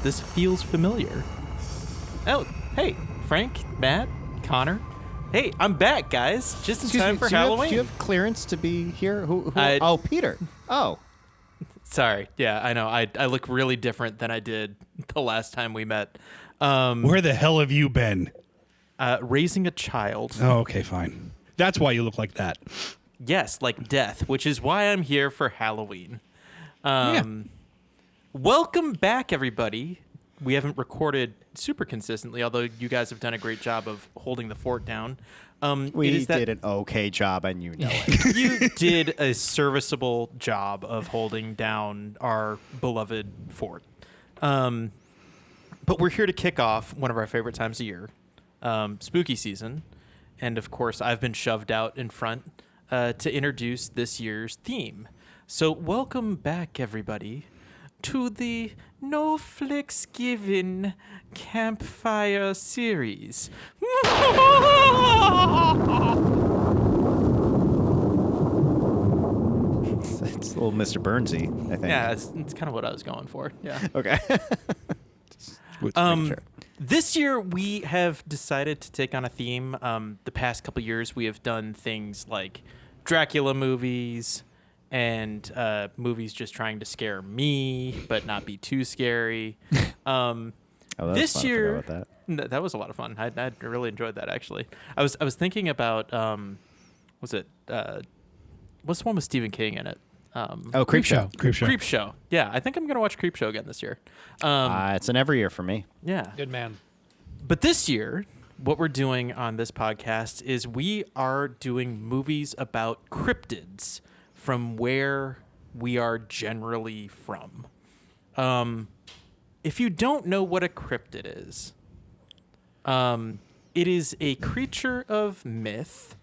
this feels familiar. Oh, hey, Frank, Matt, Connor. Hey, I'm back, guys. Just in time for Halloween. Do you have clearance to be here? Who? Oh, Peter. Oh. Sorry. Yeah, I know. I look really different than I did the last time we met. Where the hell have you been? Raising a child. Oh, okay, fine. That's why you look like that. Yes, like death, which is why I'm here for Halloween. Yeah. Welcome back, everybody. We haven't recorded super consistently, although you guys have done a great job of holding the fort down. We did an okay job, and you know it. You did a serviceable job of holding down our beloved fort. But we're here to kick off one of our favorite times of year, spooky season. And, of course, I've been shoved out in front to introduce this year's theme. So welcome back, everybody, to the No Flicks Given Campfire Series. It's a little Mr. Burnsy, I think. Yeah, it's kind of what I was going for. Yeah. Okay. Sure. This year, we have decided to take on a theme. The past couple years, we have done things like Dracula movies and movies just trying to scare me, but not be too scary. This year, that was a lot of fun. I really enjoyed that, actually. I was thinking about, what's the one with Stephen King in it? Creepshow. Creepshow. Yeah, I think I'm going to watch Creepshow again this year. It's an every year for me. Yeah. Good man. But this year, what we're doing on this podcast is we are doing movies about cryptids from where we are generally from. If you don't know what a cryptid is, it is a creature of myth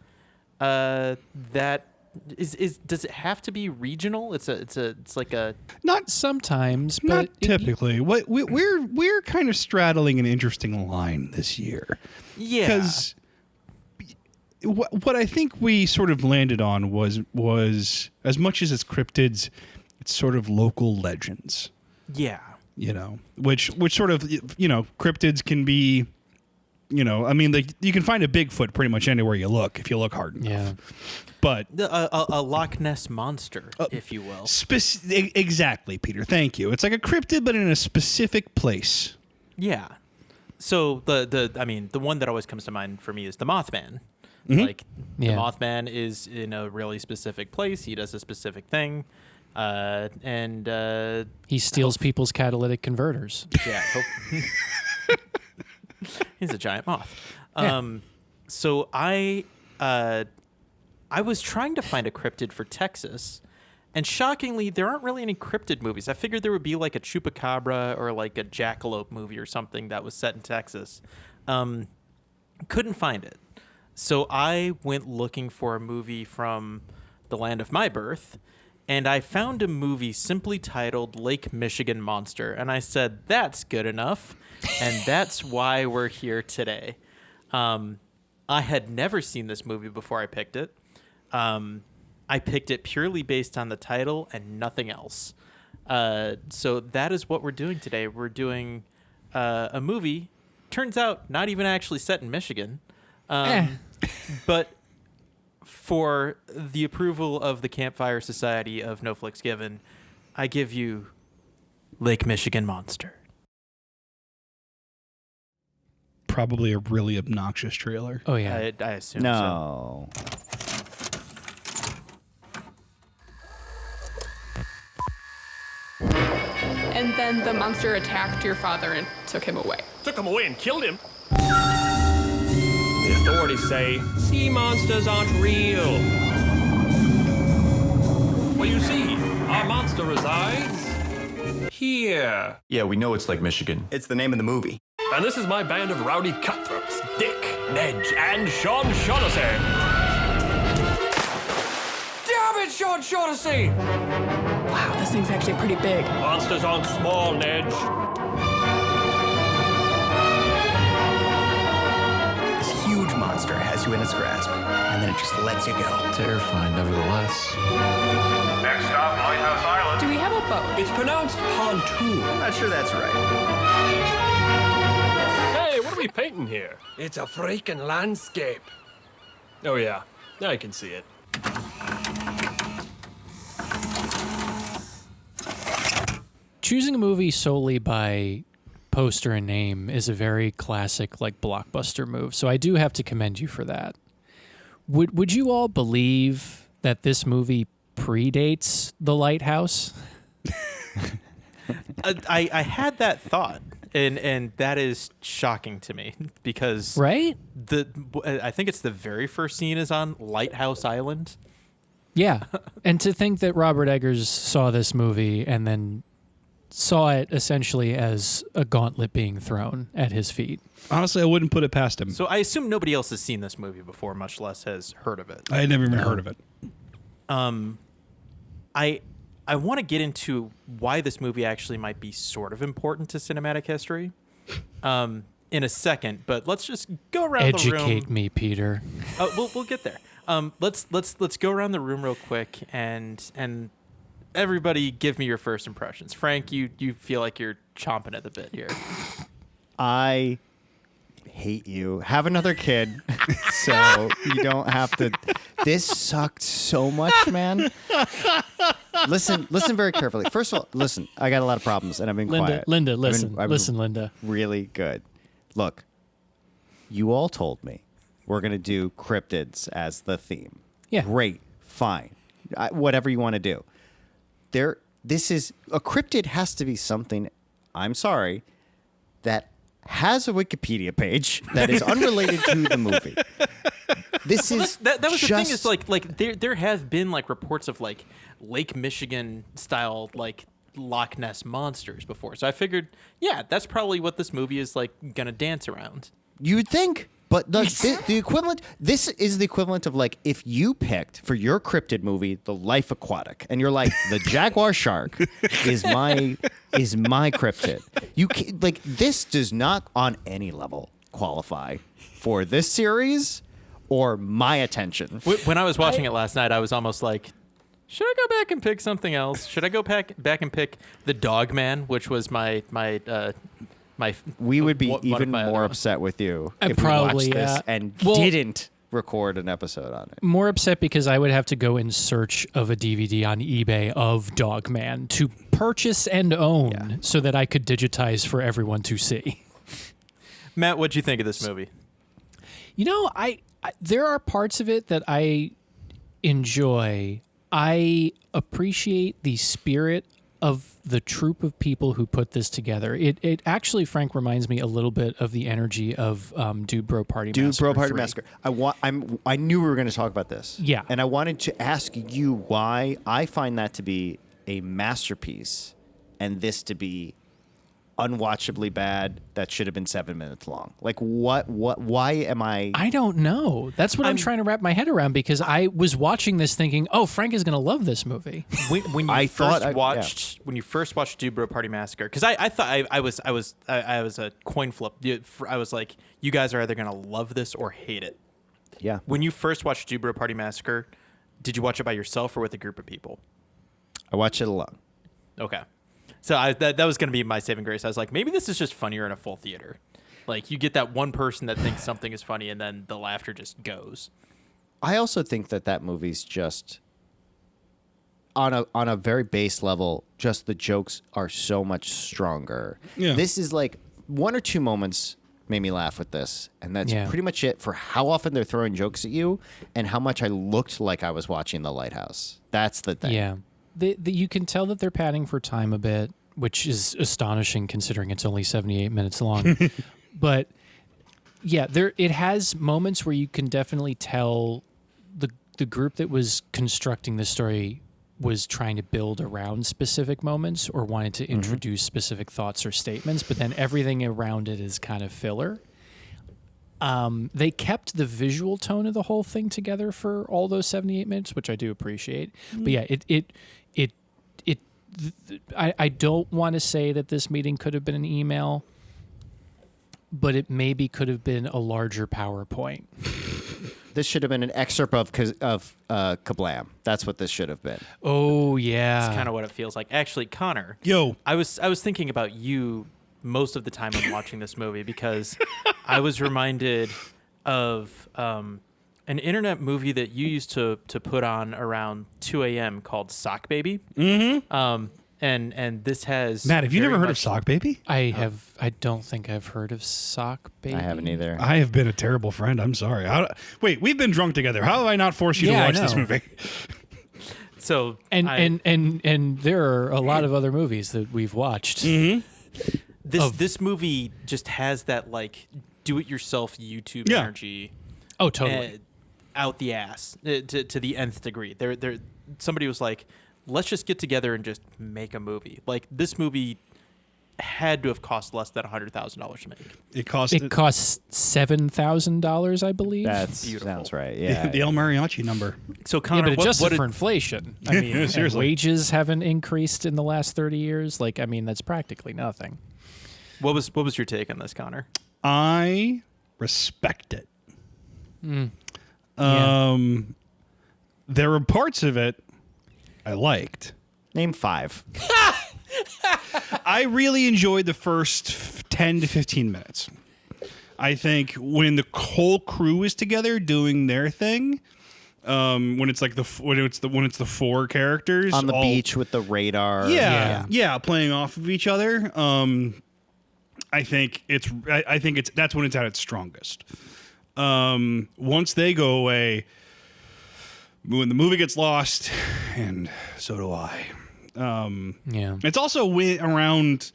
that does it have to be regional? It's like a Not Sometimes, but not typically. We're kind of straddling an interesting line this year. yeah. Because what I think we sort of landed on was as much as it's cryptids, it's sort of local legends. Yeah. You know, which sort of, you know, cryptids can be, you know, I mean, you can find a Bigfoot pretty much anywhere you look if you look hard enough. Yeah. But A Loch Ness monster, if you will. Exactly, Peter. Thank you. It's like a cryptid, but in a specific place. Yeah. So the one that always comes to mind for me is the Mothman. Mm-hmm. Like the Mothman is in a really specific place. He does a specific thing, and he steals people's catalytic converters. yeah, he's a giant moth. Yeah. So I was trying to find a cryptid for Texas, and shockingly, there aren't really any cryptid movies. I figured there would be like a chupacabra or like a jackalope movie or something that was set in Texas. Couldn't find it. So I went looking for a movie from the land of my birth, and I found a movie simply titled Lake Michigan Monster. And I said, that's good enough. And that's why we're here today. I had never seen this movie before I picked it. I picked it purely based on the title and nothing else. So that is what we're doing today. We're doing a movie, turns out not even actually set in Michigan, but for the approval of the Campfire Society of No Flicks Given, I give you Lake Michigan Monster. Probably a really obnoxious trailer. Oh, yeah. I assume No. And then the monster attacked your father and took him away. Took him away and killed him. The authorities say sea monsters aren't real. Well, you see, our monster resides here. Yeah, we know it's Lake Michigan. It's the name of the movie. And this is my band of rowdy cutthroats, Dick, Nedge, and Sean Shaughnessy. Damn it, Sean Shaughnessy! Wow, this thing's actually pretty big. Monsters aren't small, Nedge. This huge monster monster has you in its grasp, and then it just lets you go. Terrifying, nevertheless. Next stop, Lighthouse Island. Do we have a boat? It's pronounced pontoon. I'm not sure that's right. Hey, what are we painting here? It's a freaking landscape. Oh, yeah. I can see it. Choosing a movie solely by poster and name is a very classic, like, blockbuster move. So I do have to commend you for that. Would you all believe that this movie predates The Lighthouse? I had that thought, and that is shocking to me because Right? I think it's the very first scene is on Lighthouse Island. Yeah. And to think that Robert Eggers saw this movie and then saw it essentially as a gauntlet being thrown at his feet. Honestly, I wouldn't put it past him. So I assume nobody else has seen this movie before, much less has heard of it. I had never even heard of it. I want to get into why this movie actually might be sort of important to cinematic history in a second, but let's just go around the room. Educate me, Peter. We'll get there. Let's go around the room real quick and everybody give me your first impressions. Frank, you feel like you're chomping at the bit here. I hate you. Have another kid so you don't have to. This sucked so much, man. Listen very carefully. First of all, listen, I got a lot of problems and I've been quiet. Linda, I've listen. been Listen, Linda. Really good. Look, you all told me we're going to do cryptids as the theme. Yeah. Great. Fine. Whatever you want to do. This is a cryptid has to be something, I'm sorry, that has a Wikipedia page that is unrelated to the movie. This is that was just, the thing is like there have been like reports of like Lake Michigan style like Loch Ness monsters before. So I figured, yeah, that's probably what this movie is like gonna dance around. You'd think, but the equivalent. This is the equivalent of like if you picked for your cryptid movie The Life Aquatic, and you're like the jaguar shark is my cryptid. Like this does not on any level qualify for this series or my attention. When I was watching it last night, I was almost like, should I go back and pick something else? Should I go back and pick The Dog Man, which was my We would be one of even my more other upset with you I if we probably, watched this yeah. and Well- didn't record an episode on it. More upset because I would have to go in search of a DVD on eBay of Dogman to purchase and own so that I could digitize for everyone to see. Matt, what'd you think of this movie? You know, I there are parts of it that I enjoy. I appreciate the spirit of the troupe of people who put this together. It actually, Frank, reminds me a little bit of the energy of Dude Bro Party Massacre. Dude, Bro Party 3. Massacre. I knew we were going to talk about this. Yeah. And I wanted to ask you why I find that to be a masterpiece and this to be unwatchably bad that should have been 7 minutes long. Like why am I I don't know. That's what I'm trying to wrap my head around because I was watching this thinking, oh, Frank is going to love this movie. When you when you first watched Dude Bro Party Massacre, because I thought I was a coin flip. I was like, you guys are either gonna love this or hate it. Yeah. When you first watched Dude Bro Party Massacre, did you watch it by yourself or with a group of people? I watch it alone. Okay. So that was going to be my saving grace. I was like, maybe this is just funnier in a full theater. Like, you get that one person that thinks something is funny, and then the laughter just goes. I also think that movie's just on a very base level, just the jokes are so much stronger. Yeah. This is like one or two moments made me laugh with this, and that's Yeah. pretty much it for how often they're throwing jokes at you and how much I looked like I was watching The Lighthouse. That's the thing. Yeah. You can tell that they're padding for time a bit, which is astonishing considering it's only 78 minutes long. But yeah, it has moments where you can definitely tell the group that was constructing the story was trying to build around specific moments or wanted to introduce specific thoughts or statements, but then everything around it is kind of filler. They kept the visual tone of the whole thing together for all those 78 minutes, which I do appreciate. But yeah, I don't want to say that this meeting could have been an email, but it maybe could have been a larger PowerPoint. This should have been an excerpt of Kablam. That's what this should have been. Oh yeah. That's kind of what it feels like. Actually, Connor. Yo. I was thinking about you most of the time when watching this movie because I was reminded of an internet movie that you used to put on around 2 a.m. called Sock Baby. Mm-hmm. And this has Matt, have you never heard of Sock Baby? I don't think I've heard of Sock Baby. I haven't either. I have been a terrible friend. I'm sorry. Wait, we've been drunk together. How have I not forced you to Yeah, I watch this know. movie? So And there are a lot of other movies that we've watched. this movie just has that like do-it-yourself YouTube Yeah. energy. Oh, totally. Out the ass to the nth degree. Somebody was like, let's just get together and just make a movie. Like this movie had to have cost less than $100,000 to make. It cost $7,000, I believe. That beautiful. sounds right. Yeah. the El Mariachi number. So yeah, Connor, but adjusted what for inflation. I mean, and Seriously. wages haven't increased in the last 30 years. Like, I mean, that's practically nothing. what was your take on this, Connor? I respect it. Yeah. There were parts of it I liked. Name 5. I really enjoyed the first 10 to 15 minutes. I think when the whole crew is together doing their thing, when it's the 4 characters On the all- beach with the radar. yeah, playing off of each other. I think that's when it's at its strongest. Once they go away, when the movie gets lost, and so do I. Yeah. It's also around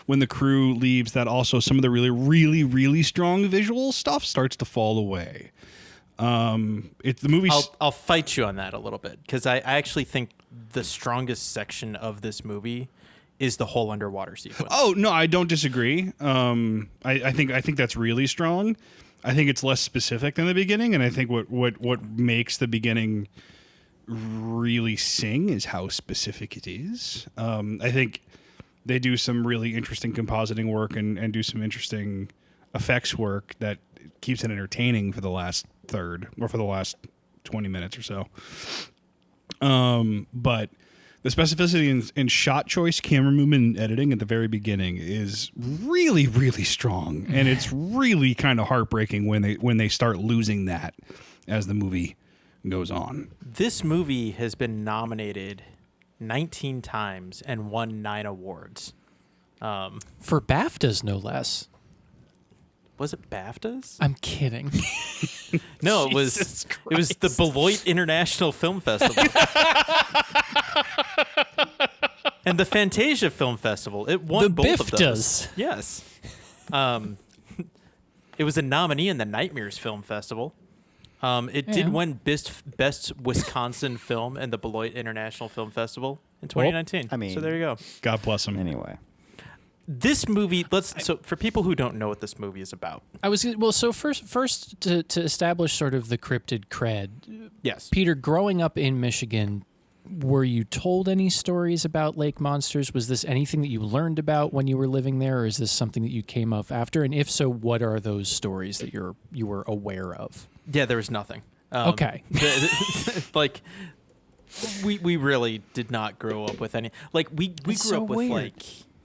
when the crew leaves that also some of the really, really, really strong visual stuff starts to fall away. It's the movie. I'll fight you on that a little bit because I actually think the strongest section of this movie is the whole underwater sequence. Oh no, I don't disagree. I think that's really strong. I think it's less specific than the beginning, and I think what makes the beginning really sing is how specific it is. I think they do some really interesting compositing work and do some interesting effects work that keeps it entertaining for the last third or for the last 20 minutes or so. But the specificity in shot choice, camera movement, and editing at the very beginning is really, really strong, and it's really kind of heartbreaking when they start losing that as the movie goes on. This movie has been nominated 19 times and won 9 awards. For BAFTAs, no less. Was it BAFTAs? I'm kidding. No, it was the Beloit International Film Festival. And the Fantasia Film Festival. It won The both of those. BIFTAs. Yes. It was a nominee in the Nightmares Film Festival. It did win best Wisconsin film in the Beloit International Film Festival in 2019. I mean- so there you go. God bless him. Anyway. This movie, so for people who don't know what this movie is about. So first to establish sort of the cryptid cred. Yes. Peter, growing up in Michigan, were you told any stories about lake monsters? Was this anything that you learned about when you were living there, or is this something that you came up after? And if so, what are those stories that you were aware of? Yeah, there was nothing. Okay. Like we really did not grow up with any. Like we grew so up with weird.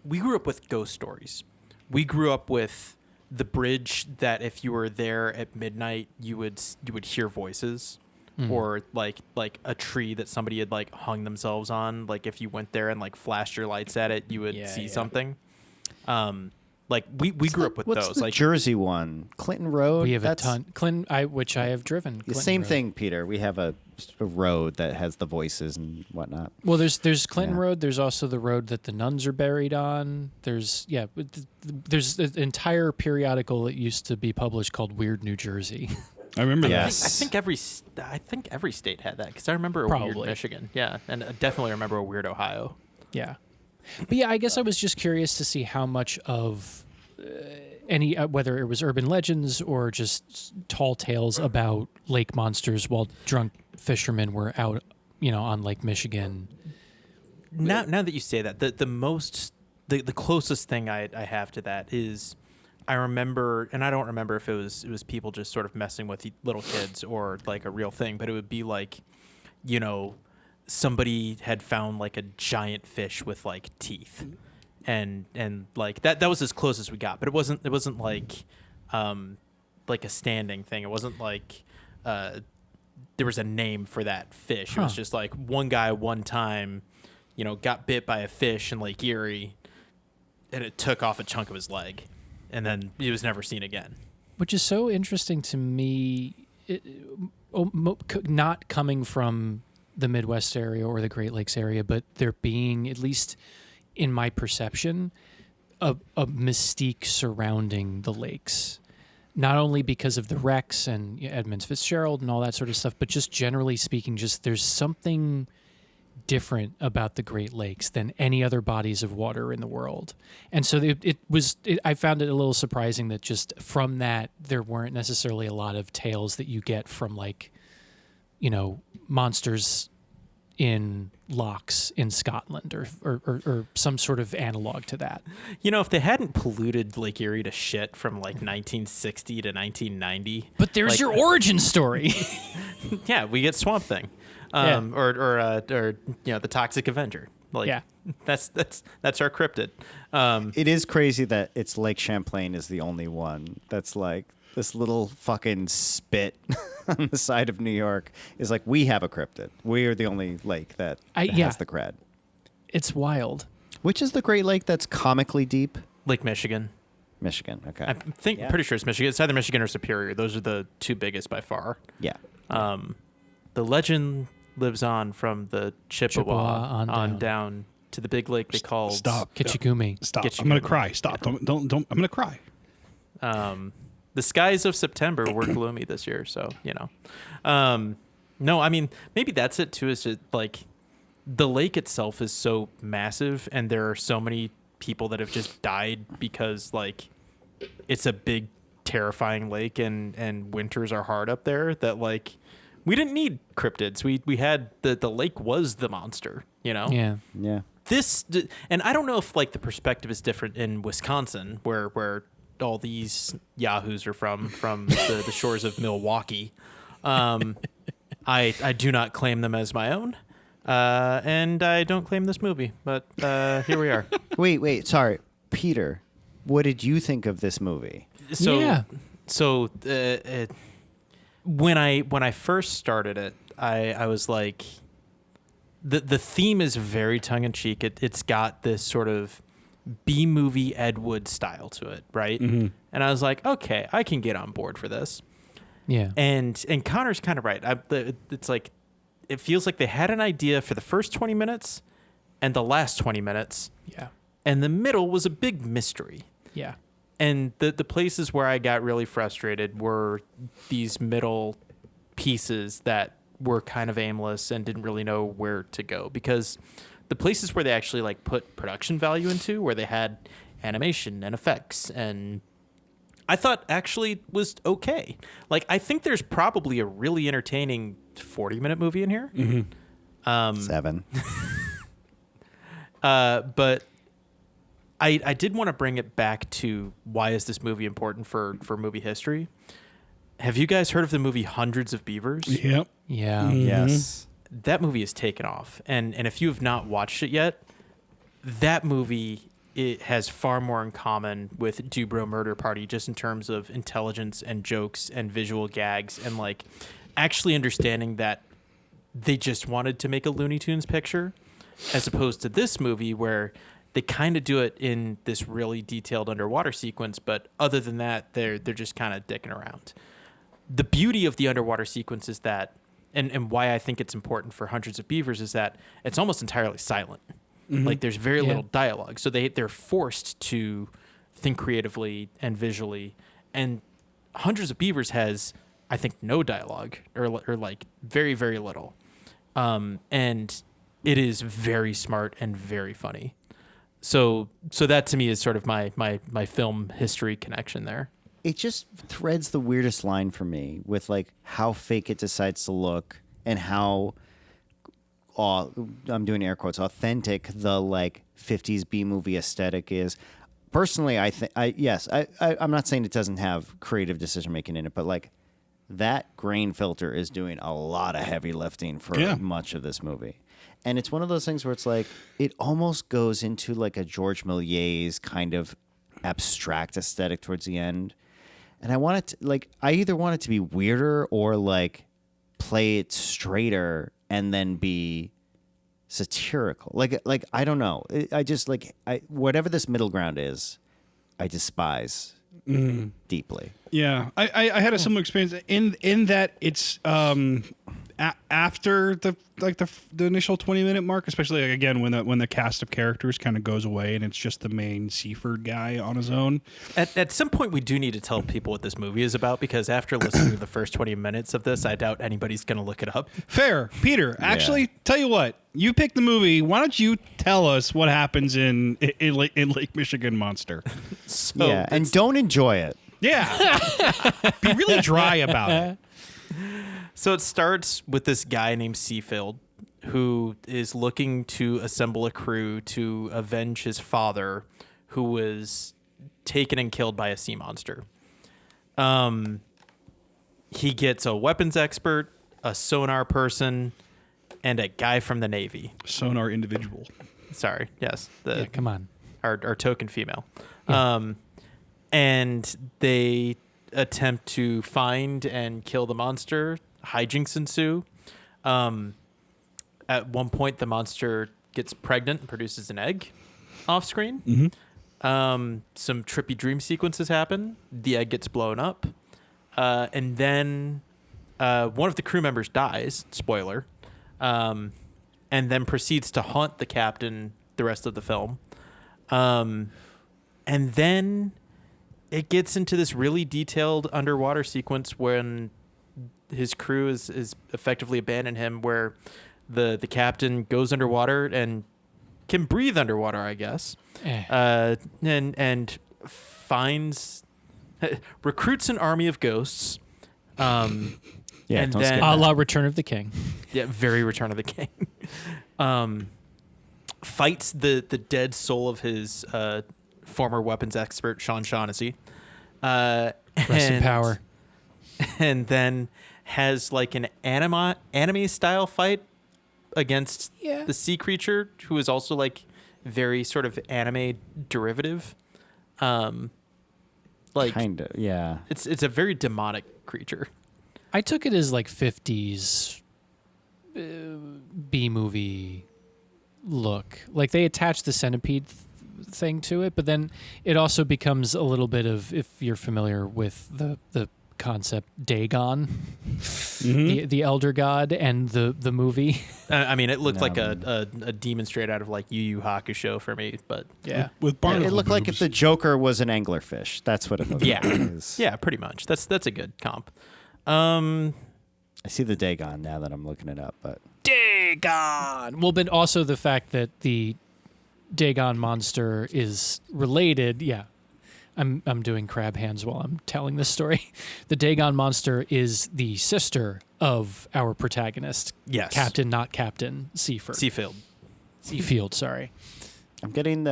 we grew up with ghost stories. We grew up with the bridge that if you were there at midnight, you would hear voices, or like a tree that somebody had like hung themselves on. Like if you went there and like flashed your lights at it, you would see something. Like we grew up with What's those. the Like Jersey one? Clinton Road? We have a That's ton. Clinton, which I have driven. The Clinton same Road. thing, Peter. We have a road that has the voices and whatnot. Well, there's Clinton Yeah. Road. There's also the road that the nuns are buried on. There's an entire periodical that used to be published called Weird New Jersey. I remember Yes. I think every state had that because I remember a weird Probably. Michigan, yeah, and I definitely remember a weird Ohio. Yeah, but yeah, I guess I was just curious to see how much of any whether it was urban legends or just tall tales about lake monsters while drunk fishermen were out, on Lake Michigan. Now that you say that, the closest thing I have to that is I remember, and I don't remember if it was people just sort of messing with little kids or like a real thing, but it would be like, somebody had found like a giant fish with like teeth, and like that was as close as we got, but it wasn't like a standing thing. It wasn't like there was a name for that fish. It was just like one guy one time, got bit by a fish in Lake Erie, and it took off a chunk of his leg, and then he was never seen again. Which is so interesting to me, not coming from the Midwest area or the Great Lakes area, but there being, at least in my perception, a mystique surrounding the lakes. Not only because of the wrecks and Edmund Fitzgerald and all that sort of stuff, but just generally speaking, just there's something different about the Great Lakes than any other bodies of water in the world. And so I found it a little surprising that just from that, there weren't necessarily a lot of tales that you get from like, monsters in locks in Scotland or some sort of analog to that. If they hadn't polluted Lake Erie to shit from like 1960 to 1990. But there's your origin story. Yeah, we get Swamp Thing. Or the Toxic Avenger. That's our cryptid. It is crazy that it's Lake Champlain is the only one that's like this little fucking spit on the side of New York is like, we have a cryptid. We are the only lake that has the cred. It's wild. Which is the Great Lake that's comically deep? Lake Michigan. Michigan, okay. I'm pretty sure it's Michigan. It's either Michigan or Superior. Those are the two biggest by far. Yeah. The legend lives on from the Chippewa on down to the big lake they called Kitchigumi. Stop. Kitchigumi. I'm going to cry. Stop. Don't. I'm going to cry. The skies of September were gloomy this year, so no, I mean maybe that's it too. Is just like the lake itself is so massive, and there are so many people that have just died because like it's a big, terrifying lake, and winters are hard up there. That like we didn't need cryptids. We had the lake was the monster. Yeah. This, and I don't know if like the perspective is different in Wisconsin, where all these yahoos are from the shores of Milwaukee. I do not claim them as my own, and I don't claim this movie, but here we are. Wait, sorry. Peter, what did you think of this movie? So when I first started it, I was like, the theme is very tongue-in-cheek. It's got this sort of B-movie Ed Wood style to it, right? Mm-hmm. And I was like, okay, I can get on board for this. Yeah. And Connor's kind of right. It's like, it feels like they had an idea for the first 20 minutes and the last 20 minutes. Yeah. And the middle was a big mystery. Yeah. And the places where I got really frustrated were these middle pieces that were kind of aimless and didn't really know where to go, because the places where they actually like put production value into, where they had animation and effects, and I thought actually was okay. Like, I think there's probably a really entertaining 40-minute movie in here. Mm-hmm. 7. But I did want to bring it back to why is this movie important for movie history? Have you guys heard of the movie Hundreds of Beavers? Yep. Yeah. Mm-hmm. Yes. That movie is taken off. And if you have not watched it yet, that movie, it has far more in common with Dubrow Murder Party, just in terms of intelligence and jokes and visual gags, and like actually understanding that they just wanted to make a Looney Tunes picture, as opposed to this movie where they kind of do it in this really detailed underwater sequence, but other than that, they're just kind of dicking around. The beauty of the underwater sequence is that, and why I think it's important for Hundreds of Beavers, is that it's almost entirely silent. Mm-hmm. Like, there's very little dialogue. So they're forced to think creatively and visually. And Hundreds of Beavers has, I think, no dialogue or like very, very little. And it is very smart and very funny. So that to me is sort of my film history connection there. It just threads the weirdest line for me with like how fake it decides to look and how, I'm doing air quotes, authentic the like 50s B-movie aesthetic is. personally, I'm not saying it doesn't have creative decision making in it, but like that grain filter is doing a lot of heavy lifting for much of this movie. And it's one of those things where it's like it almost goes into like a George Méliès kind of abstract aesthetic towards the end. And I want it to, like, I either want it to be weirder or like play it straighter and then be satirical. Like I don't know. I just like whatever this middle ground is, I despise deeply. Yeah, I had a similar experience in that it's after the initial 20-minute mark, especially like, again when the cast of characters kind of goes away and it's just the main Seaford guy on his own. At some point, we do need to tell people what this movie is about, because after listening to the first 20 minutes of this, I doubt anybody's going to look it up. Fair, Peter. Actually, tell you what, you picked the movie. Why don't you tell us what happens in Lake Michigan Monster? And don't enjoy it. Yeah, be really dry about it. So it starts with this guy named Seafield who is looking to assemble a crew to avenge his father, who was taken and killed by a sea monster. He gets a weapons expert, a sonar person, and a guy from the Navy. Sonar individual. Sorry, yes. Come on. Our token female. And they attempt to find and kill the monster. Hijinks ensue. At one point, the monster gets pregnant and produces an egg off screen. Some trippy dream sequences happen. The egg gets blown up. And then one of the crew members dies. Spoiler. And then proceeds to haunt the captain the rest of the film. And then it gets into this really detailed underwater sequence when his crew is effectively abandoned him, where the captain goes underwater and can breathe underwater, I guess, and finds recruits an army of ghosts. And then A la Return of the King. Yeah, very Return of the King. Fights the dead soul of his former weapons expert, Sean Shaughnessy. Rest in power. And then has like an anime style fight against the sea creature, who is also like very sort of anime derivative. Like kind of, yeah. It's a very demonic creature. I took it as like 50s B movie look. Like they attach the centipede thing to it, but then it also becomes a little bit of, if you're familiar with the concept, Dagon, the elder god, and the movie. I mean, it looked like a demon straight out of like Yu Yu Hakusho for me, but with Barnacle it looked boobs. like if the Joker was an anglerfish. That's what it looked like. Yeah, pretty much. That's a good comp. I see the Dagon now that I'm looking it up, but Dagon. Well, but also the fact that the Dagon monster is related. Yeah, I'm doing crab hands while I'm telling this story. The Dagon monster is the sister of our protagonist. Yes, Captain, not Captain Seafield. Seafield. Sorry. I'm getting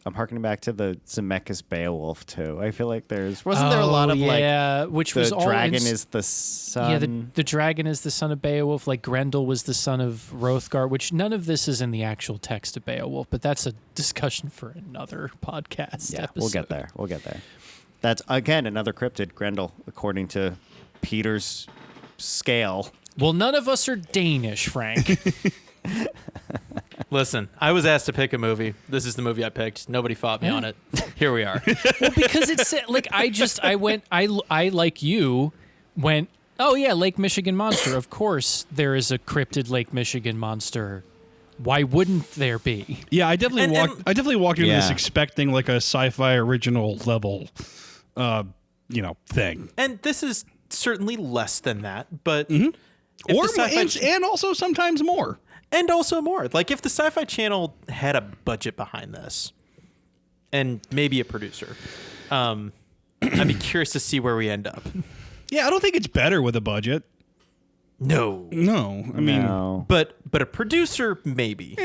I'm harkening back to the Zemeckis Beowulf too. I feel like wasn't there a lot of which the was all dragon is the son. Yeah, the dragon is the son of Beowulf. Like Grendel was the son of Hrothgar, which none of this is in the actual text of Beowulf, but that's a discussion for another podcast. Yeah, episode. We'll get there. That's again another cryptid, Grendel, according to Peter's scale. Well, none of us are Danish, Frank. Listen, I was asked to pick a movie. This is the movie I picked. Nobody fought me on it. Here we are. Well, because it's like I like you went, oh yeah, Lake Michigan Monster. Of course there is a cryptid Lake Michigan Monster. Why wouldn't there be? Yeah, I definitely walked into this Yeah. expecting like a sci-fi original level thing. And this is certainly less than that, but and also sometimes more. And also more. Like if the Sci-Fi Channel had a budget behind this and maybe a producer, I'd be curious to see where we end up. Yeah, I don't think it's better with a budget. No. No, I mean, But a producer, maybe.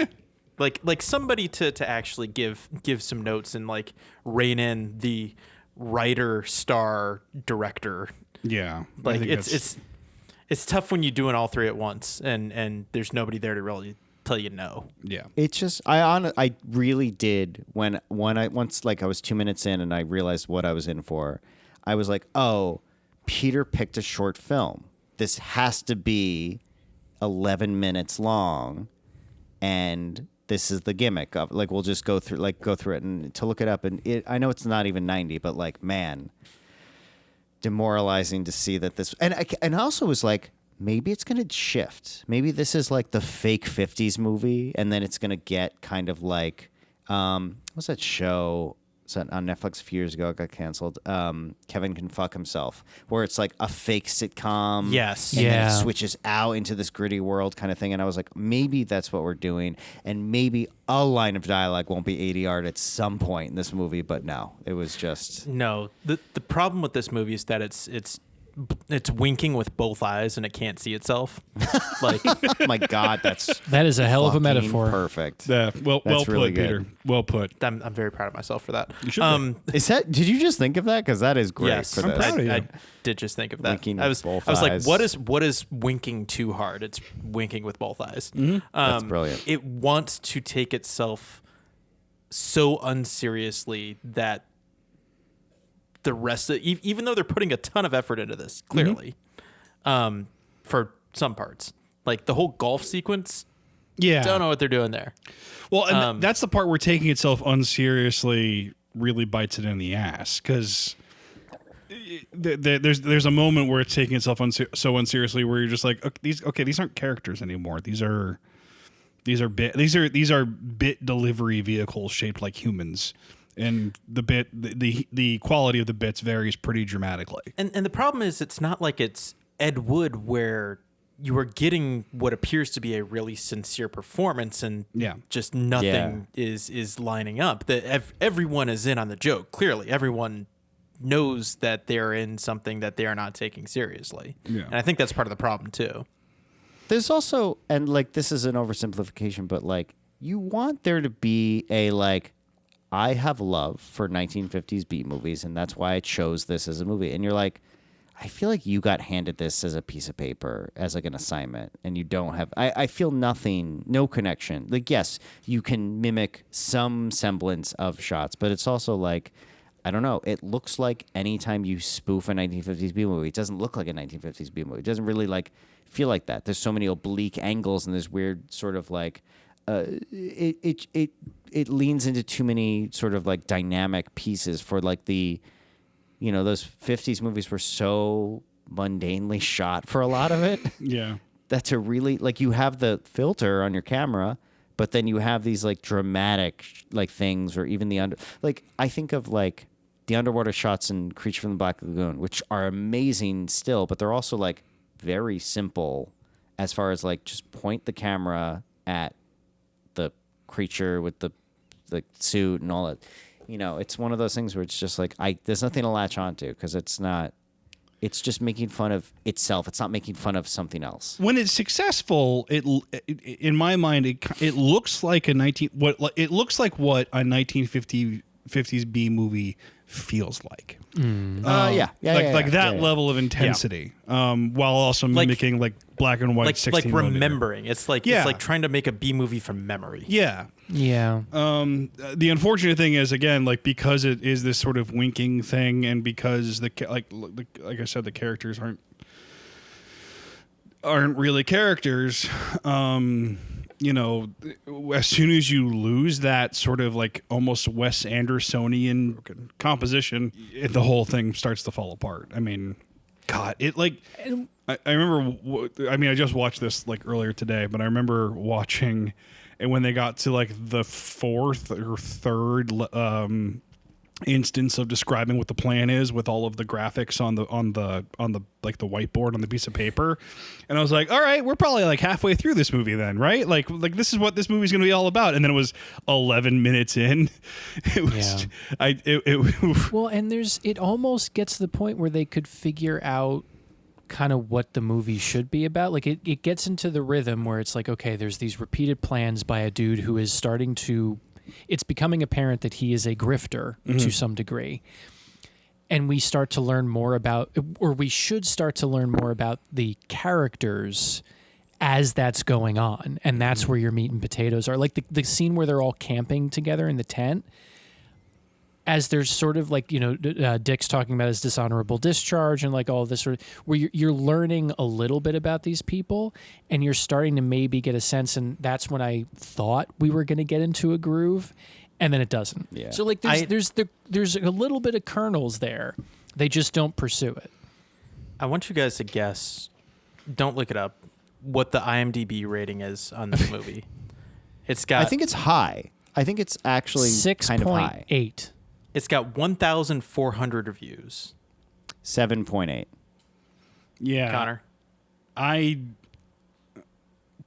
like somebody to actually give some notes and like rein in the writer, star, director. Yeah, Like it's tough when you're doing all three at once, and there's nobody there to really tell you no. Yeah, It's just I really did when I once like I was 2 minutes in and I realized what I was in for. I was like, oh, Peter picked a short film. This has to be 11 minutes long, and this is the gimmick of like we'll just go through it and to look it up. And I know it's not even 90, but like man, demoralizing to see that this and I also was like, maybe it's going to shift. Maybe this is like the fake 50s movie, and then it's going to get kind of like, what's that show on Netflix a few years ago? It got canceled. Kevin Can Fuck Himself, where it's like a fake sitcom. Yes. And then Yeah. it switches out into this gritty world kind of thing. And I was like, maybe that's what we're doing. And maybe a line of dialogue won't be 80 yard at some point in this movie. But no, it was just. No, the problem with this movie is that it's winking with both eyes and it can't see itself. Like, Oh my God, That is a hell of a fucking metaphor. Perfect. yeah. Well That's put, really Peter. good. Well put. I'm very proud of myself for that. You should be. Is that? Did you just think of that? Because that is great. Yes, For I'm this. proud of you. I did just think of that. Winking I with was both like, eyes. what is winking too hard? It's winking with both eyes. That's brilliant. It wants to take itself so unseriously that the rest of even though they're putting a ton of effort into this, clearly, for some parts, like the whole golf sequence, Yeah. don't know what they're doing there. Well, and that's the part where taking itself unseriously really bites it in the ass, because there's a moment where it's taking itself so unseriously where you're just like, okay, these aren't characters anymore. These are bit delivery vehicles shaped like humans, and the quality of the bits varies pretty dramatically. And the problem is, it's not like it's Ed Wood where you are getting what appears to be a really sincere performance, and Yeah. just nothing is lining up. That everyone is in on the joke. Clearly, everyone knows that they're in something that they are not taking seriously. Yeah. And I think that's part of the problem too. There's also, and like this is an oversimplification, but like you want there to be a like, I have love for 1950s B movies, and that's why I chose this as a movie. And you're like, I feel like you got handed this as a piece of paper, as like an assignment, and you don't have. I feel nothing, no connection. Like, yes, you can mimic some semblance of shots, but it's also like, I don't know. It looks like anytime you spoof a 1950s B movie, it doesn't look like a 1950s B movie. It doesn't really like feel like that. There's so many oblique angles and there's weird sort of like, it leans into too many sort of like dynamic pieces for like the. You know, those 50s movies were so mundanely shot for a lot of it. Yeah. That's a really, like, you have the filter on your camera, but then you have these, like, dramatic, like, things, or even like, I think of, like, the underwater shots in Creature from the Black Lagoon, which are amazing still, but they're also, like, very simple as far as, like, just point the camera at the creature with the suit and all that. You know, it's one of those things where it's just like, there's nothing to latch onto because it's just making fun of itself. It's not making fun of something else. When it's successful, in my mind, it looks like what a 1950s B movie feels like. That level of intensity, while also mimicking like black and white, Like 16 remembering. It's like trying to make a B movie from memory. Yeah. Yeah. The unfortunate thing is, again, like, because it is this sort of winking thing, and because like I said, the characters aren't really characters. You know, as soon as you lose that sort of like almost Wes Andersonian composition, the whole thing starts to fall apart. I mean, God, it like. I remember. I mean, I just watched this like earlier today, but I remember watching. And when they got to like the fourth or third instance of describing what the plan is, with all of the graphics on the like the whiteboard on the piece of paper, and I was like, all right, we're probably like halfway through this movie then, right? Like this is what this movie's going to be all about. And then it was 11 minutes in. It was Well, and it almost gets to the point where they could figure out kind of what the movie should be about. Like it gets into the rhythm where it's like, okay, there's these repeated plans by a dude who is starting to, it's becoming apparent that he is a grifter to some degree. And we start to learn more about, or we should start to learn more about the characters as that's going on. And that's where your meat and potatoes are. Like the scene where they're all camping together in the tent, as there's sort of like, Dick's talking about his dishonorable discharge and like all this sort of, where you're learning a little bit about these people and you're starting to maybe get a sense. And that's when I thought we were going to get into a groove, and then it doesn't. Yeah. So like there's a little bit of kernels there. They just don't pursue it. I want you guys to guess, don't look it up, what the IMDb rating is on this movie. It's got, I think it's high. I think it's actually kind of high. 6.8. It's got 1,400 reviews. 7.8. Yeah. Connor? I'm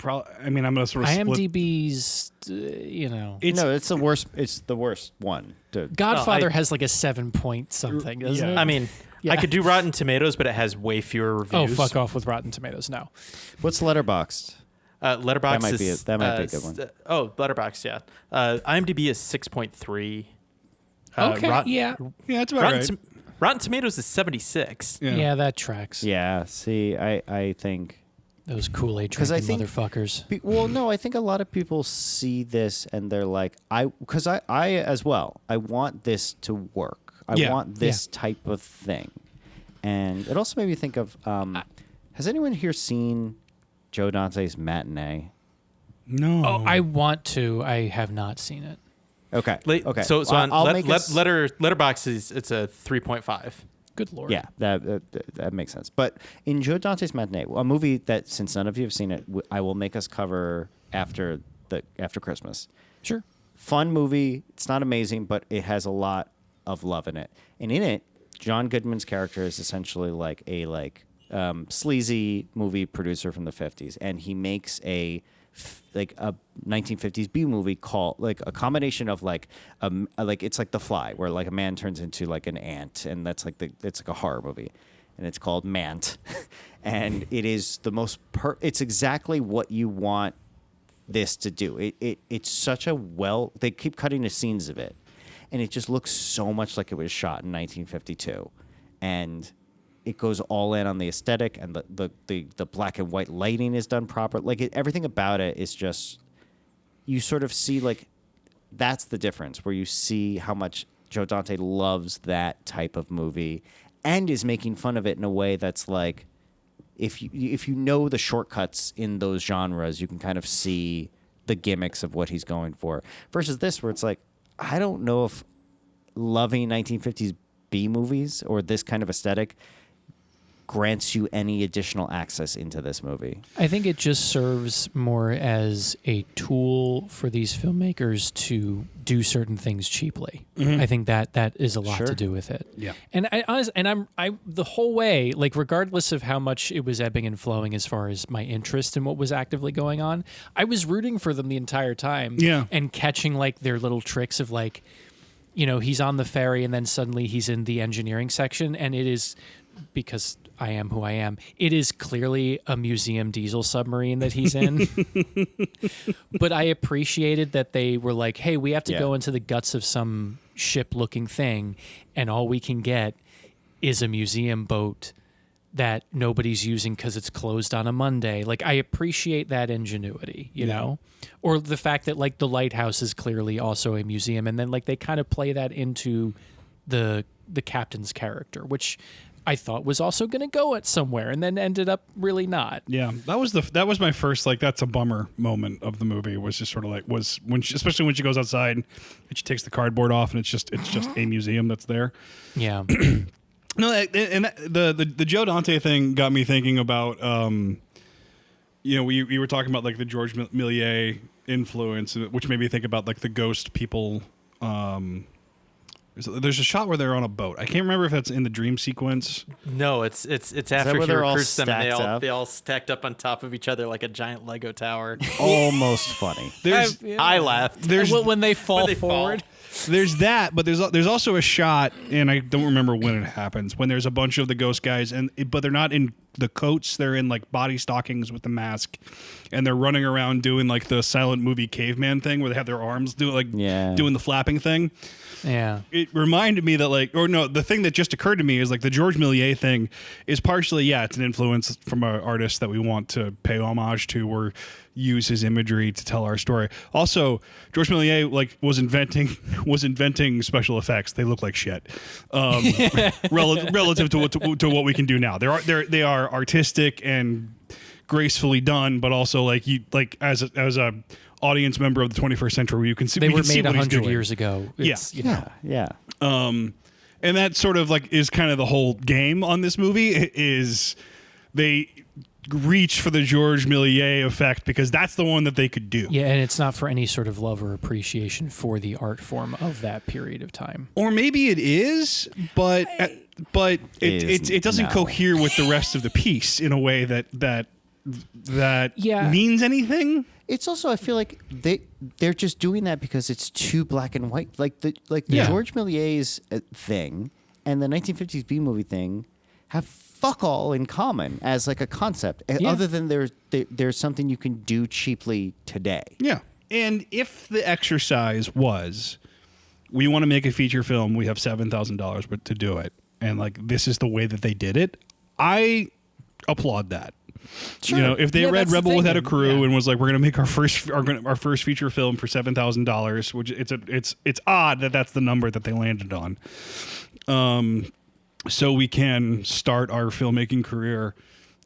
going to sort of split. IMDb's, It's the worst. It's the worst one. Godfather has like a 7 point something, doesn't it? I mean, I could do Rotten Tomatoes, but it has way fewer reviews. Oh, fuck off with Rotten Tomatoes now. What's Letterboxd? Letterboxd that might is... that might be a good one. Letterboxd, yeah. IMDb is 6.3. Okay, Yeah, that's about right. Rotten Tomatoes is 76. Yeah, that tracks. Yeah, see, I think... Those Kool-Aid drinking motherfuckers. Well, no, I think a lot of people see this and they're like, because I as well, I want this to work. I want this type of thing. And it also made me think of, has anyone here seen Joe Dante's Matinee? No. Oh, I want to. I have not seen it. Okay. Okay. So on Letterboxd, it's a 3.5. Good Lord. Yeah, that makes sense. But in Joe Dante's Matinee, a movie that, since none of you have seen it, I will make us cover after Christmas. Sure. Fun movie. It's not amazing, but it has a lot of love in it. And in it, John Goodman's character is essentially like a sleazy movie producer from the 50s, and he makes a 1950s B movie called like a combination of it's like The Fly, where like a man turns into like an ant, and that's like it's like a horror movie, and it's called Mant, and it is the most it's exactly what you want this to do. It's such a they keep cutting the scenes of it, and it just looks so much like it was shot in 1952, and it goes all in on the aesthetic, and the black and white lighting is done proper. Like everything about it is just, you sort of see like, that's the difference, where you see how much Joe Dante loves that type of movie and is making fun of it in a way that's like, if you know the shortcuts in those genres, you can kind of see the gimmicks of what he's going for. Versus this, where it's like, I don't know if loving 1950s B movies or this kind of aesthetic grants you any additional access into this movie. I think it just serves more as a tool for these filmmakers to do certain things cheaply. Mm-hmm. I think that is a lot to do with it. Yeah. And I'm the whole way, like, regardless of how much it was ebbing and flowing as far as my interest in what was actively going on, I was rooting for them the entire time. Yeah. And catching like their little tricks of like, he's on the ferry and then suddenly he's in the engineering section, and it is, because I am who I am, it is clearly a museum diesel submarine that he's in. But I appreciated that they were like, hey, we have to go into the guts of some ship-looking thing, and all we can get is a museum boat that nobody's using because it's closed on a Monday. Like, I appreciate that ingenuity, you know? Or the fact that, like, the lighthouse is clearly also a museum, and then, like, they kind of play that into the captain's character, which I thought was also going to go at somewhere, and then ended up really not. Yeah, that was my first like that's a bummer moment of the movie. Was just sort of like especially when she goes outside and she takes the cardboard off, and it's just a museum that's there. Yeah. No, and the Joe Dante thing got me thinking about we were talking about like the George Méliès influence, which made me think about like the ghost people. There's a shot where they're on a boat. I can't remember if that's in the dream sequence. No, it's after he recruits them, and they all stacked up on top of each other like a giant Lego tower. Almost funny. I laughed. When they fall forward. There's that, but there's also a shot, and I don't remember when it happens, when there's a bunch of the ghost guys, but they're not in the coats. They're in like body stockings with the mask, and they're running around doing like the silent movie caveman thing where they have their arms doing the flapping thing. Yeah. It reminded me that the thing that just occurred to me is like the George Méliès thing is partially, it's an influence from an artist that we want to pay homage to or use his imagery to tell our story. Also, George Méliès was inventing special effects. They look like shit relative to what we can do now. They are artistic and gracefully done, but also as a audience member of the 21st century, you can see they were made 100 years ago. Yeah. And that sort of is kind of the whole game on this movie is they reach for the George Méliès effect because that's the one that they could do. Yeah, and it's not for any sort of love or appreciation for the art form of that period of time. Or maybe it is, but it doesn't cohere with the rest of the piece in a way that means anything. It's also, I feel like they're just doing that because it's too black and white. Like the George Méliès thing and the 1950s B movie thing have fuck all in common as like a concept, other than there's something you can do cheaply today. Yeah, and if the exercise was, we want to make a feature film, we have $7,000 to do it, and this is the way that they did it, I applaud that. Sure. If they read Rebel Without a Crew and was like, we're going to make our first feature film for $7,000, which it's odd that that's the number that they landed on, so we can start our filmmaking career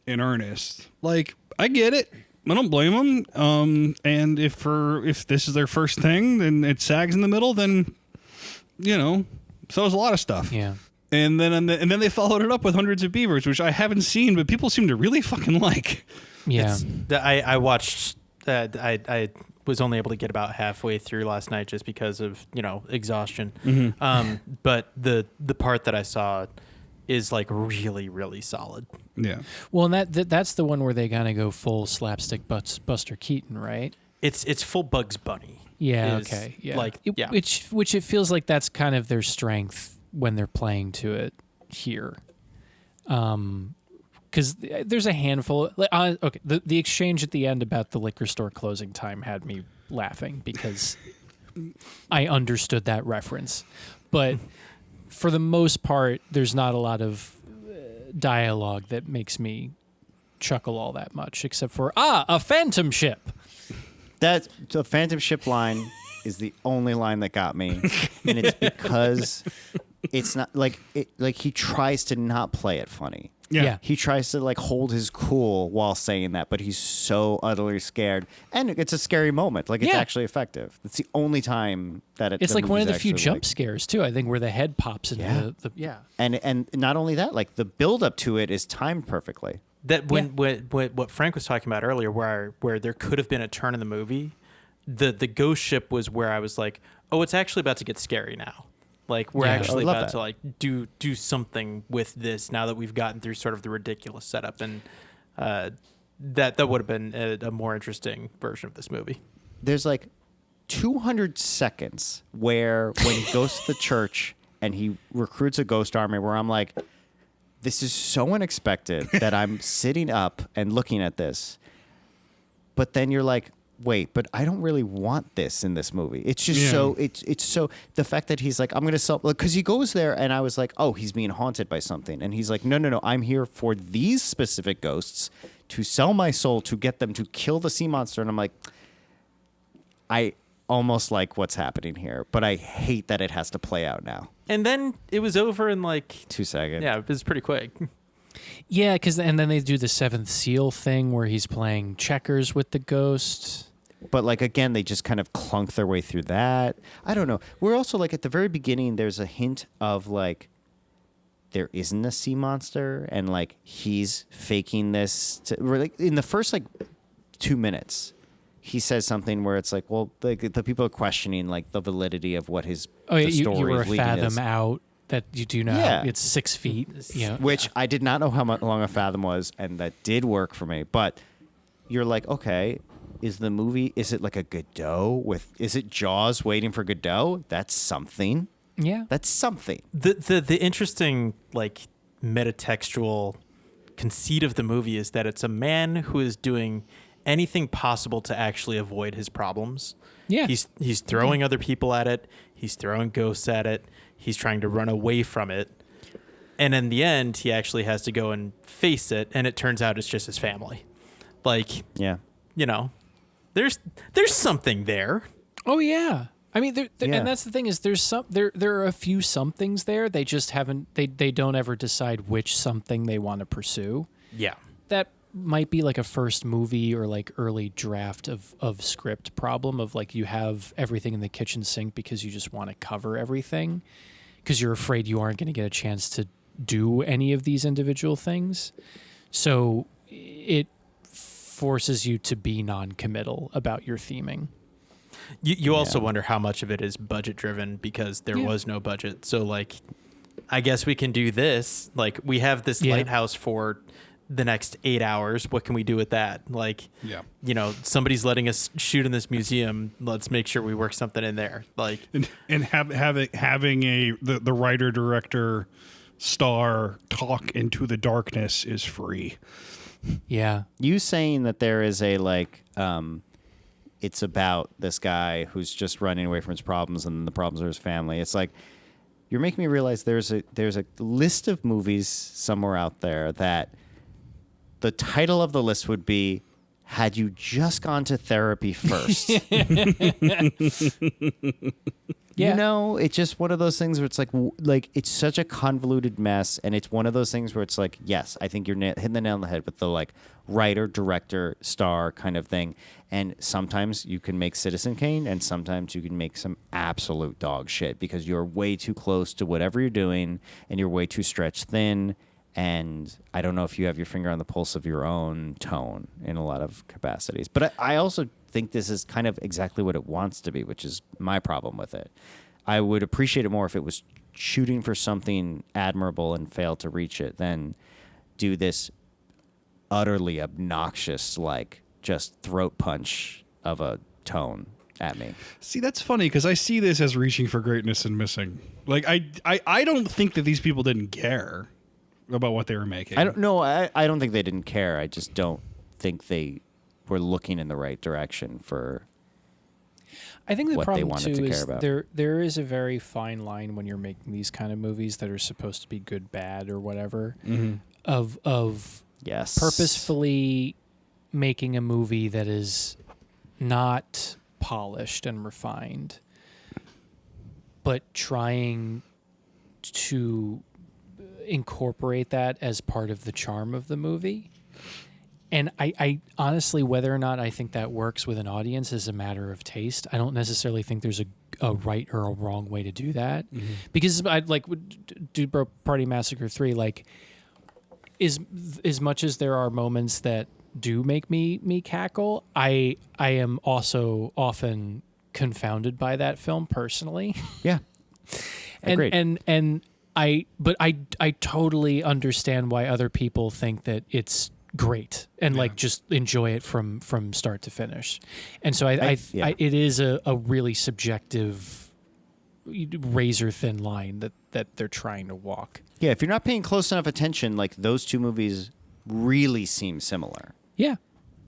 in earnest. I get it. I don't blame them. And if this is their first thing, then it sags in the middle, then so there's a lot of stuff. Yeah. And then they followed it up with Hundreds of Beavers, which I haven't seen, but people seem to really fucking like. Yeah, I watched. I was only able to get about halfway through last night just because of exhaustion. Mm-hmm. But the part that I saw is really, really solid. Yeah. Well, and that's the one where they kind of go full slapstick Buster Keaton, right? It's full Bugs Bunny. Yeah. Okay. Yeah. Which it feels like that's kind of their strength when they're playing to it here, because there's a handful. The exchange at the end about the liquor store closing time had me laughing because I understood that reference, but for the most part, there's not a lot of dialogue that makes me chuckle all that much, except for a phantom ship. That the phantom ship line is the only line that got me, and it's because it's not he tries to not play it funny. Yeah. He tries to hold his cool while saying that, but he's so utterly scared, and it's a scary moment. It's actually effective. It's the only time that it's one of the few jump scares too. I think where the head pops into and not only that, the build up to it is timed perfectly. That when what Frank was talking about earlier, where there could have been a turn in the movie, the ghost ship was where I was like, oh, it's actually about to get scary now. We're actually about to do something with this now that we've gotten through sort of the ridiculous setup, and that would have been a more interesting version of this movie. There's 200 seconds when he goes to the church and he recruits a ghost army where I'm like, this is so unexpected that I'm sitting up and looking at this, but then you're like, wait, but I don't really want this in this movie. It's just so it's so the fact that he's like, I'm gonna sell, because he goes there and I was like, oh, he's being haunted by something, and he's like, no, I'm here for these specific ghosts to sell my soul to get them to kill the sea monster, and I'm like, I almost like what's happening here, but I hate that it has to play out now. And then it was over in 2 seconds. Yeah, it was pretty quick. Yeah, and then they do the Seventh Seal thing where he's playing checkers with the ghost. But again, they just kind of clunk their way through that. I don't know. We're also at the very beginning, there's a hint of there isn't a sea monster, and he's faking this. In the first 2 minutes, he says something where it's well, the people are questioning the validity of what his the story you were a fathom is. Out. That you do know, it's 6 feet. Which I did not know how long a fathom was, and that did work for me. But you're okay, is it a Godot is it Jaws waiting for Godot? That's something. Yeah. That's something. The interesting metatextual conceit of the movie is that it's a man who is doing anything possible to actually avoid his problems. Yeah. He's throwing other people at it. He's throwing ghosts at it. He's trying to run away from it. And in the end, he actually has to go and face it, and it turns out it's just his family. Like, Yeah. you know, there's something there. Oh yeah. I mean, Yeah. and that's the thing is there are a few somethings there. They just haven't. They don't ever decide which something they want to pursue. Yeah. That might be like a first movie or like early draft of script problem of like you have everything in the kitchen sink because you just want to cover everything because you're afraid you aren't going to get a chance to do any of these individual things. So it forces you to be non-committal about your theming. You also wonder how much of it is budget driven because there was no budget. So like, I guess we can do this. Like we have this lighthouse for the next 8 hours. What can we do with that? Like, you know, somebody's letting us shoot in this museum. Let's make sure we work something in there. Like, and having the writer director star talk into the darkness is free. Yeah. You saying that there is a like it's about this guy who's just running away from his problems and the problems are his family. It's like you're making me realize there's a list of movies somewhere out there that the title of the list would be Had You Just Gone to Therapy First? Yeah. You know, it's just one of those things where it's like it's such a convoluted mess, and it's one of those things where it's like, yes, I think you're hitting the nail on the head with the like writer, director, star kind of thing. And sometimes you can make Citizen Kane, and sometimes you can make some absolute dog shit because you're way too close to whatever you're doing, and you're way too stretched thin. And I don't know if you have your finger on the pulse of your own tone in a lot of capacities. But I also think this is kind of exactly what it wants to be, which is my problem with it. I would appreciate it more if it was shooting for something admirable and failed to reach it than do this utterly obnoxious, like, just throat punch of a tone at me. See, that's funny because I see this as reaching for greatness and missing. Like, I don't think that these people didn't care about what they were making. I don't know. I don't think they didn't care. I just don't think they were looking in the right direction for I think the what they problem wanted too to is care about. there is a very fine line when you're making these kind of movies that are supposed to be good, bad, or whatever. Of yes, purposefully making a movie that is not polished and refined, but trying to incorporate that as part of the charm of the movie. And I honestly, whether or not I think that works with an audience is a matter of taste. I don't necessarily think there's a right or a wrong way to do that. Because I'd like Dude Bro Party Massacre 3, like as much as there are moments that do make me cackle, I am also often confounded by that film personally. Yeah, agreed. And I totally understand why other people think that it's great and like just enjoy it from start to finish. And so I it is a really subjective razor thin line that they're trying to walk. Yeah, if you're not paying close enough attention, like those two movies really seem similar. Yeah.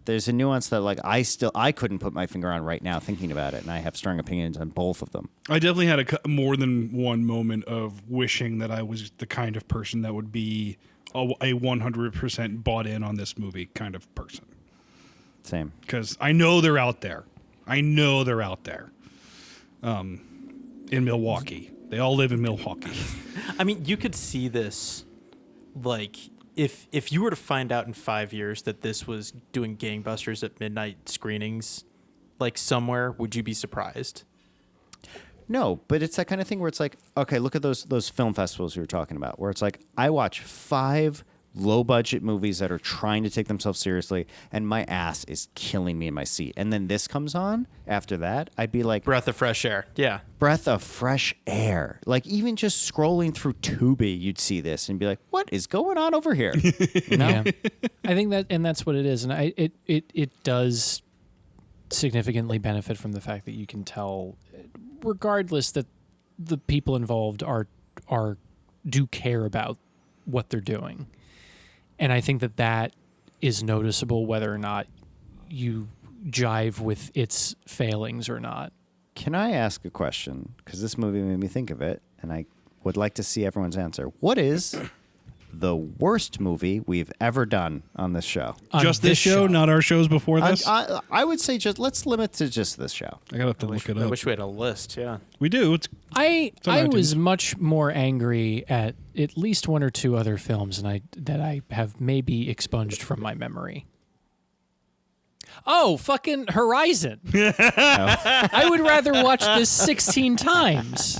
There's a nuance that like I couldn't put my finger on right now thinking about it, and I have strong opinions on both of them. I definitely had more than one moment of wishing that I was the kind of person that would be a 100% bought in on this movie kind of person. Same. Because I know they're out there. In Milwaukee. They all live in Milwaukee. I mean, you could see this, like, if you were to find out in 5 years that this was doing gangbusters at midnight screenings, like somewhere, would you be surprised? No, but it's that kind of thing where it's like, okay, look at those film festivals you were talking about, where it's like I watch 5 low-budget movies that are trying to take themselves seriously, and my ass is killing me in my seat. And then this comes on after that, I'd be like... Breath of fresh air. Yeah. Breath of fresh air. Like, even just scrolling through Tubi, you'd see this and be like, what is going on over here? You know? Yeah. I think that's what it is. And it does significantly benefit from the fact that you can tell, regardless, that the people involved do care about what they're doing. And I think that is noticeable whether or not you jive with its failings or not. Can I ask a question? Because this movie made me think of it, and I would like to see everyone's answer. What is the worst movie we've ever done on this show? On Just this show, not our shows before this? I would say let's limit to just this show. I gotta have to look it I up. wish we had a list. Yeah. We do. I on was iTunes. much more angry at least one or two other films that I have maybe expunged from my memory. Oh, fucking Horizon. I would rather watch this 16 times.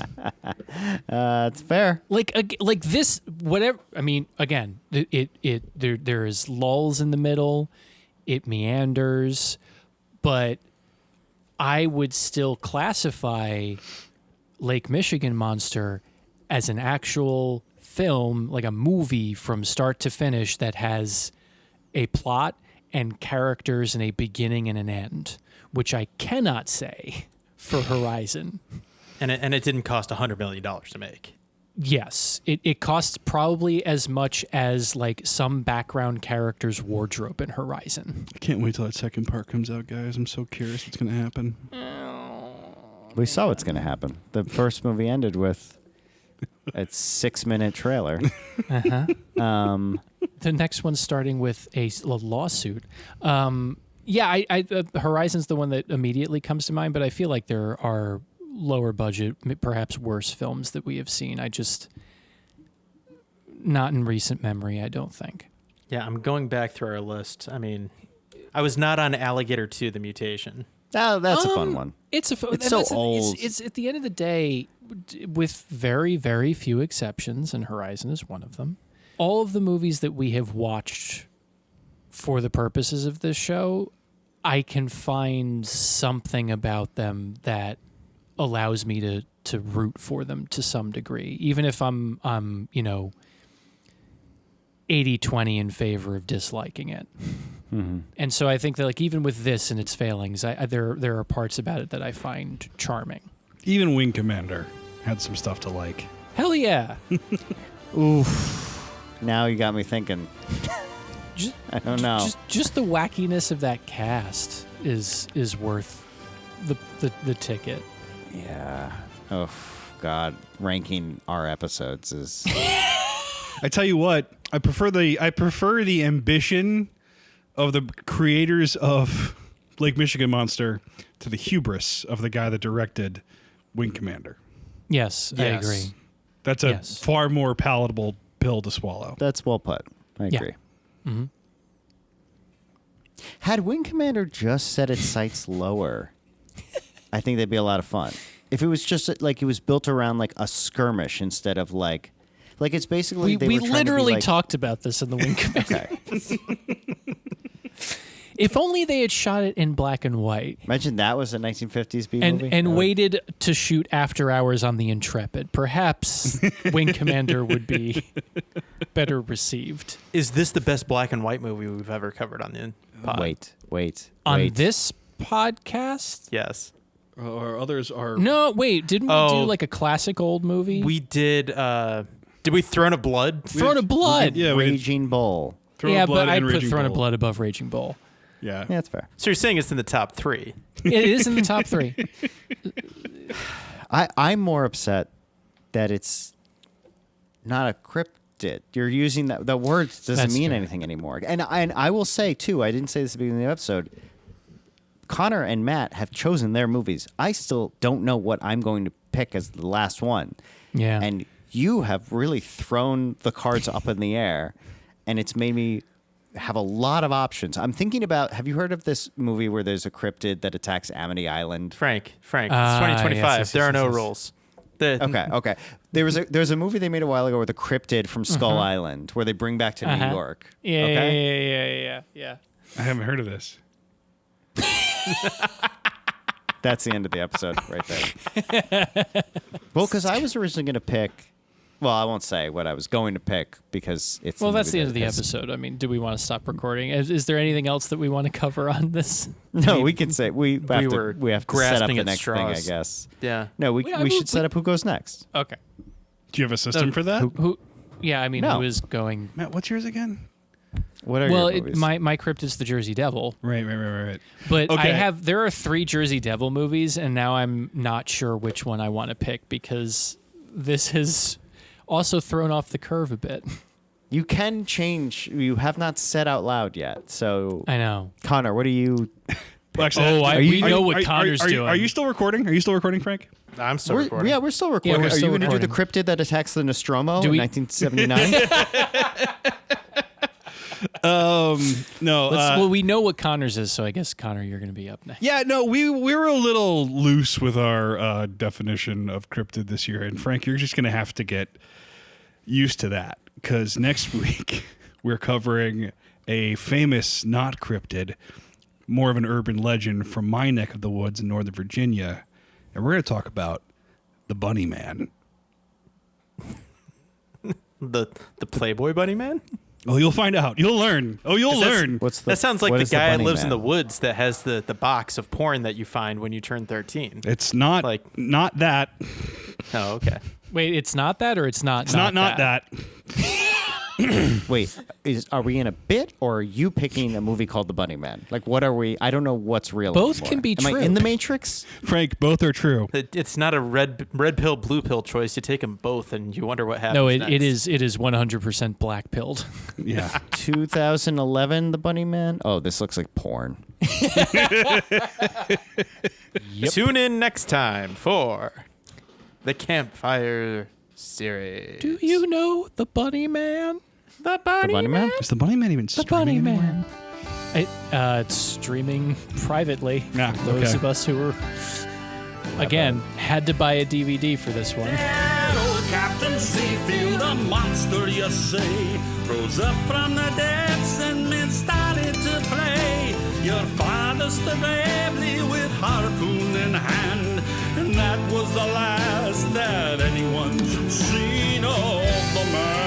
It's fair. Like this, whatever. I mean, again, there is lulls in the middle. It meanders, but I would still classify Lake Michigan Monster as an actual film, like a movie from start to finish that has a plot and characters and a beginning and an end, which I cannot say for Horizon. And it didn't cost $100 million to make. Yes, it costs probably as much as like some background character's wardrobe in Horizon. I can't wait till that second part comes out, guys. I'm so curious what's going to happen. We saw what's going to happen. The first movie ended with a 6-minute trailer. The next one's starting with a lawsuit. Horizon's the one that immediately comes to mind, but I feel like there are lower budget, perhaps worse films that we have seen. Not in recent memory, I don't think. Yeah, I'm going back through our list. I mean, I was not on Alligator 2: The Mutation. Oh, that's a fun one. It's so old. It's at the end of the day, with very, very few exceptions, and Horizon is one of them. All of the movies that we have watched for the purposes of this show, I can find something about them that allows me to root for them to some degree, even if I'm 80-20 in favor of disliking it. Mm-hmm. And so I think that like even with this and its failings, there are parts about it that I find charming. Even Wing Commander had some stuff to like. Hell yeah. Oof. Now you got me thinking. I don't know. Just the wackiness of that cast is worth the ticket. Yeah. Oh God, ranking our episodes is. I tell you what, I prefer the ambition of the creators of Lake Michigan Monster to the hubris of the guy that directed Wing Commander. Yes, I agree. That's a far more palatable pill to swallow. That's well put. I agree. Mm-hmm. Had Wing Commander just set its sights lower, I think they'd be a lot of fun. If it was just like it was built around like a skirmish instead of like it's basically we literally talked about this in the Wing Commander. If only they had shot it in black and white. Imagine that was a 1950s B movie. And waited to shoot After Hours on the Intrepid. Perhaps Wing Commander would be better received. Is this the best black and white movie we've ever covered on the pod? Wait. On this podcast? Yes. Or others are... No, wait. Didn't we do like a classic old movie? We did... did we Throne of Blood? Throne of Blood. Yeah, Raging Bull. But I'd put Throne of Blood above Raging Bull. Yeah, that's fair. So you're saying it's in the top 3? It is in the top 3. I'm more upset that it's not a cryptid. You're using that word doesn't mean anything anymore. And I will say too, I didn't say this at the beginning of the episode. Connor and Matt have chosen their movies. I still don't know what I'm going to pick as the last one. Yeah. And you have really thrown the cards up in the air, and it's made me have a lot of options. I'm thinking about, have you heard of this movie where there's a cryptid that attacks Amity Island? Frank, it's 2025. Yes, there are no rules. Okay. There's a movie they made a while ago with a cryptid from Skull Island where they bring back to New York. Yeah. I haven't heard of this. That's the end of the episode right there. Well, because I was originally going to pick... Well, I won't say what I was going to pick because it's... Well, that's the end of the episode. I mean, do we want to stop recording? Is there anything else that we want to cover on this? No, we can say... We have to set up the next straws. thing, I guess. Yeah. No, we should set up who goes next. Okay. Do you have a system for that? Who? Yeah, I mean, No. who is going... Matt, what's yours again? What are Well, your movies? my crypt is the Jersey Devil. Right. But Okay. there are 3 Jersey Devil movies, and now I'm not sure which one I want to pick because this has also thrown off the curve a bit. You can change. You have not said out loud yet. So, I know. Connor, what do you? Well, actually, we know what Connor's doing. Are you still recording? Are you still recording, Frank? I'm still recording. Yeah, we're still recording. we're Are still you going to do the recording. cryptid that attacks the Nostromo Do in we- 1979? No. Well, we know what Connor's is, so I guess, Connor, you're going to be up next. Yeah, no, we were a little loose with our definition of cryptid this year, and Frank, you're just going to have to get used to that because next week we're covering a famous not cryptid, more of an urban legend from my neck of the woods in Northern Virginia, and we're going to talk about the Bunny Man. The Playboy Bunny Man? Oh, you'll find out. You'll learn. Oh, you'll That's- learn. That sounds like what the is guy that Bunny lives in Man? the woods that has the box of porn that you find when you turn 13. It's not not that. Oh, okay. Wait, it's not that, or it's not? It's not that. Wait, are we in a bit, or are you picking a movie called The Bunny Man? Like, what are we? I don't know what's real. Both anymore. can be Am I true. in the Matrix? Frank, both are true. It's not a red pill, blue pill choice. You take them both, and you wonder what happens. No, it next. is 100% black pilled. Yeah. 2011, The Bunny Man. Oh, this looks like porn. Tune in next time for the Campfire Series. Do you know the Bunny Man? The The Bunny Man. Is the Bunny Man even The streaming Bunny anywhere? Man. It's streaming privately. Yeah, Those okay. of us who were, again, had to buy a DVD for this one. Old Captain Seafield, a monster, you say, rose up from the depths and men started to play. Your father stood bravely with harpoon in hand, and that was the last that anyone seen of the man.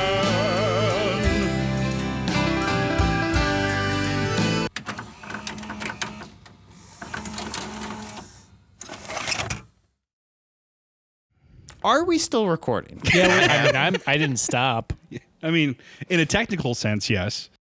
Are we still recording? Yeah, I didn't stop. I mean, in a technical sense, yes.